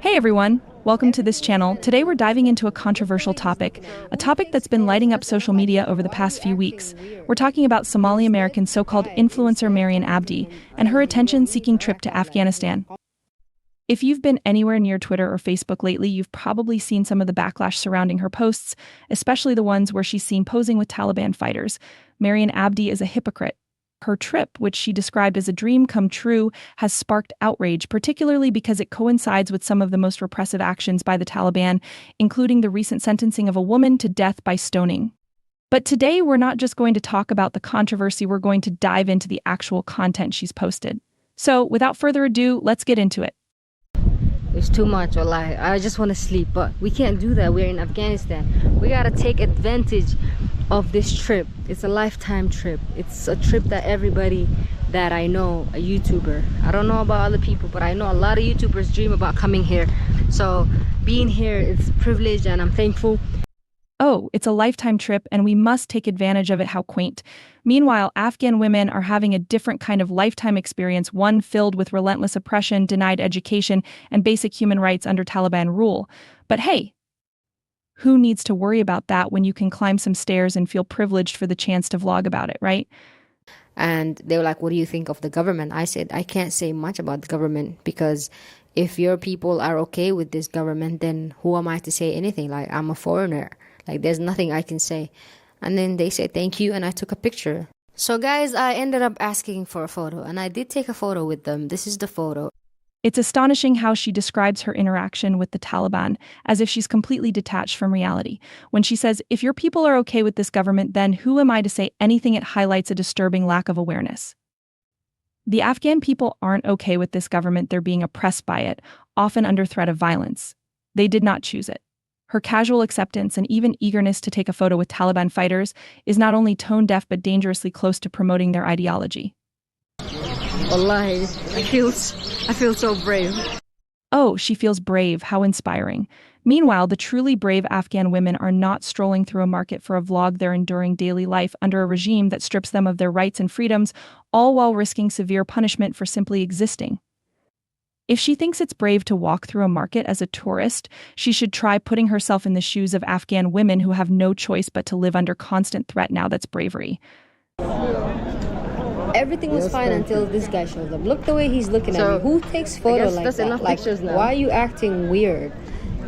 Hey everyone, welcome to this channel. Today we're diving into a controversial topic, a topic that's been lighting up social media over the past few weeks. We're talking about Somali American so-called influencer Marian Abdi and her attention-seeking trip to Afghanistan. If you've been anywhere near Twitter or Facebook lately, you've probably seen some of the backlash surrounding her posts, especially the ones where she's seen posing with Taliban fighters. Marian Abdi is a hypocrite. Her trip, which she described as a dream come true, has sparked outrage, particularly because it coincides with some of the most repressive actions by the Taliban, including the recent sentencing of a woman to death by stoning. But today, we're not just going to talk about the controversy, we're going to dive into the actual content she's posted. So, without further ado, let's get into it. It's too much, wallahi. I just want to sleep, but we can't do that. We're in Afghanistan. We gotta take advantage of this trip. It's a lifetime trip. It's a trip that everybody that I know, a YouTuber, I don't know about other people, but I know a lot of YouTubers dream about coming here. So being here, it's a privilege and I'm thankful. Oh, it's a lifetime trip and we must take advantage of it, how quaint. Meanwhile, Afghan women are having a different kind of lifetime experience, one filled with relentless oppression, denied education, and basic human rights under Taliban rule. But hey, who needs to worry about that when you can climb some stairs and feel privileged for the chance to vlog about it, right? And they were like, what do you think of the government? I said, I can't say much about the government because if your people are okay with this government, then who am I to say anything? Like, I'm a foreigner. Like, there's nothing I can say. And then they said, thank you. And I took a picture. So guys, I ended up asking for a photo and I did take a photo with them. This is the photo. It's astonishing how she describes her interaction with the Taliban as if she's completely detached from reality. When she says, if your people are okay with this government, then who am I to say anything? It highlights a disturbing lack of awareness. The Afghan people aren't okay with this government. They're being oppressed by it, often under threat of violence. They did not choose it. Her casual acceptance and even eagerness to take a photo with Taliban fighters is not only tone-deaf but dangerously close to promoting their ideology. Wallahi, I feel so brave. Oh, she feels brave. How inspiring. Meanwhile, the truly brave Afghan women are not strolling through a market for a vlog. They're enduring daily life under a regime that strips them of their rights and freedoms, all while risking severe punishment for simply existing. If she thinks it's brave to walk through a market as a tourist, she should try putting herself in the shoes of Afghan women who have no choice but to live under constant threat. Now that's bravery. Everything was fine until this guy shows up. Look the way he's looking at me. Who takes photos like that? Like, why are you acting weird?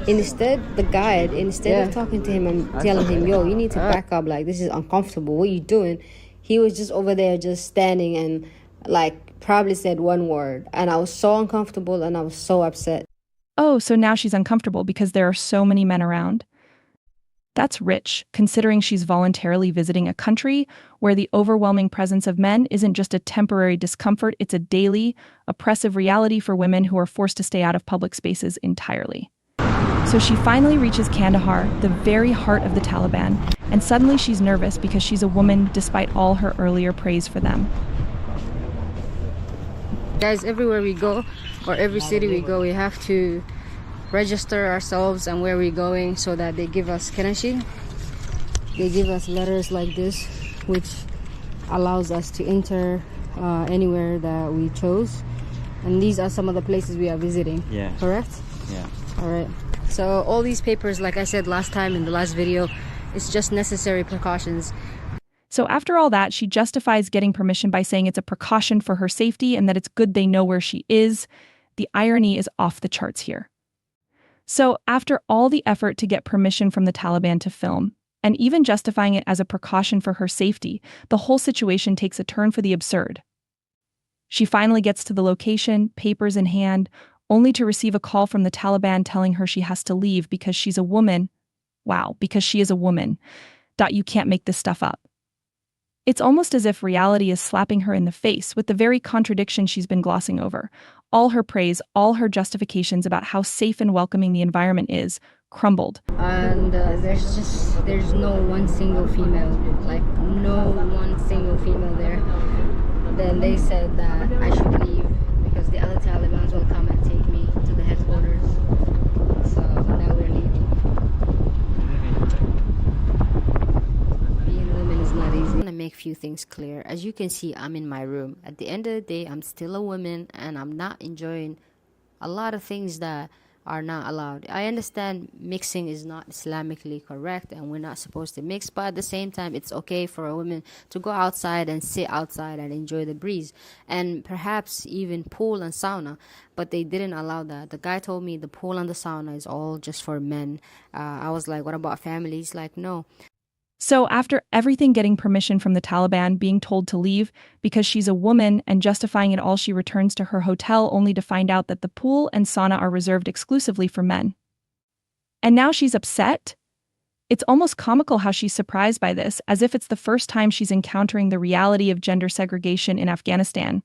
Instead, the guide, of talking to him and telling him, yo, you need to back up. Like, this is uncomfortable. What are you doing? He was just over there just standing and, like, probably said one word. And I was so uncomfortable and I was so upset. Oh, so now she's uncomfortable because there are so many men around? That's rich, considering she's voluntarily visiting a country where the overwhelming presence of men isn't just a temporary discomfort, it's a daily, oppressive reality for women who are forced to stay out of public spaces entirely. So she finally reaches Kandahar, the very heart of the Taliban, and suddenly she's nervous because she's a woman despite all her earlier praise for them. Guys, everywhere we go, or every city we go, we have to register ourselves and where we're going so that they give us Kanashi. They give us letters like this, which allows us to enter anywhere that we chose. And these are some of the places we are visiting. Yeah. Correct? Yeah. All right. So all these papers, like I said last time in the last video, it's just necessary precautions. So after all that, she justifies getting permission by saying it's a precaution for her safety and that it's good they know where she is. The irony is off the charts here. So after all the effort to get permission from the Taliban to film, and even justifying it as a precaution for her safety, the whole situation takes a turn for the absurd. She finally gets to the location, papers in hand, only to receive a call from the Taliban telling her she has to leave because she's a woman. Wow, because she is a woman. You can't make this stuff up. It's almost as if reality is slapping her in the face with the very contradiction she's been glossing over. All her praise, all her justifications about how safe and welcoming the environment is, crumbled. And there's no one single female, like no one single female there. Then they said that I should leave because the other Talibans will come and take me to the headquarters. So now we're leaving. Being women is not easy. I'm gonna make a few things clear. As you can see, I'm in my room. At the end of the day, I'm still a woman and I'm not enjoying a lot of things that are not allowed. I understand mixing is not Islamically correct and we're not supposed to mix, but at the same time, it's okay for a woman to go outside and sit outside and enjoy the breeze, and perhaps even pool and sauna, but they didn't allow that. The guy told me the pool and the sauna is all just for men. I was like, what about families? Like, no. So after everything getting permission from the Taliban, being told to leave because she's a woman and justifying it all, she returns to her hotel only to find out that the pool and sauna are reserved exclusively for men. And now she's upset? It's almost comical how she's surprised by this, as if it's the first time she's encountering the reality of gender segregation in Afghanistan.